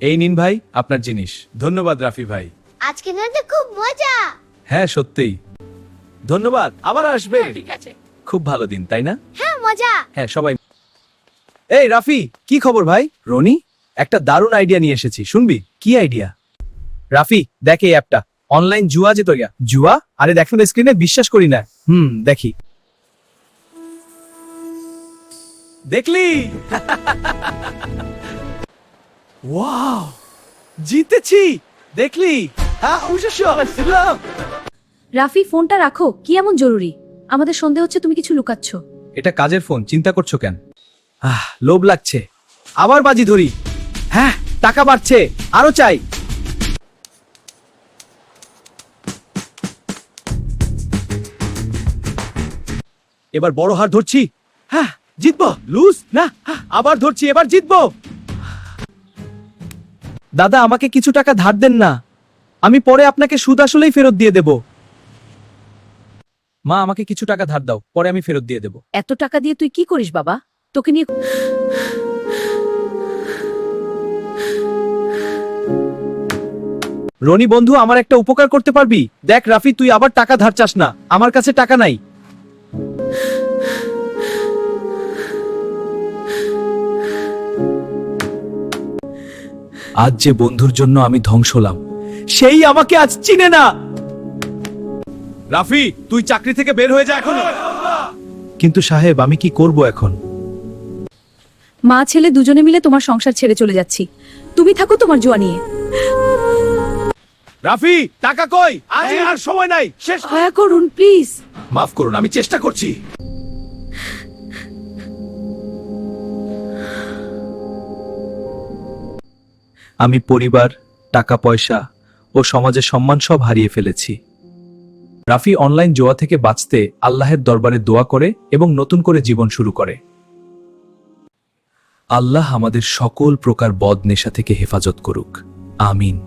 এই নিন ভাই আপনার জিনিস। ধন্যবাদ রাফি ভাই। আজকে না তো খুব মজা। হ্যাঁ সত্যিই ধন্যবাদ, আবার আসবে। ঠিক আছে, খুব ভালো দিন তাই না? হ্যাঁ মজা। হ্যাঁ সবাই। এই রাফি, কি খবর ভাই? রনি, একটা দারুণ আইডিয়া নিয়ে এসেছি, শুনবি? কি আইডিয়া? রাফি দেখ এই অ্যাপটা, অনলাইন জুয়া যে তৈরি। জুয়া? আরে দেখ না স্ক্রিনে, বিশ্বাস করি না। দেখি। দেখলি? ওয়াও, জিতেছি। দেখলি? হ্যাঁ রাফি, ফোনটা রাখো। কি এমন জরুরি? আমাদের সন্দেহ হচ্ছে তুমি কিছু লুকাচ্ছ। এটা কাজের ফোন, চিন্তা করছো কেন? লোভ লাগছে, আবার বাজি ধরি। হ্যাঁ, টাকা বাড়ছে, আরো চাই। এবার বড় হার ধরছি। হ্যাঁ, জিতবো। লুজ না, আবার ধরছি, এবার জিতবো। দাদা আমাকে কিছু টাকা ধার দেন না, আমি পরে আপনাকে সুদ আসলেই ফেরত দিয়ে দেব। মা আমাকে কিছু টাকা ধার দাও, পরে আমি ফেরত দিয়ে দেব। এত টাকা দিয়ে তুই কি করিস বাবা? তোকে নিয়ে রনি বন্ধু, আমার একটা উপকার করতে পারবি? দেখ রাফি, তুই আবার টাকা ধার চাস না, আমার কাছে টাকা নাই। আজ যে বন্ধুর জন্য আমি ধ্বংস হলাম, সেই আমাকে আজ চিনে না। রাফি, তুই চাকরি থেকে বের হয়ে যা এখন। কিন্তু সাহেব, আমি কি করব এখন? মা ছেলে দুজনে মিলে তোমার সংসার ছেড়ে চলে যাচ্ছি। তুমি থাকো তোমার জুয়া নিয়ে। রাফি, টাকা কই? আজ আর সময় নাই, শেষ। দয়া করুন প্লিজ। মাফ করুন, আমি চেষ্টা করছি। আমি পরিবার, টাকা পয়সা ও সমাজের সম্মান সব হারিয়ে ফেলেছি। রাফি অনলাইন জুয়া থেকে বাঁচতে আল্লাহের দরবারে দোয়া করে এবং নতুন করে জীবন শুরু করে। আল্লাহ আমাদের সকল প্রকার বদ নেশা থেকে হেফাজত করুক, আমিন।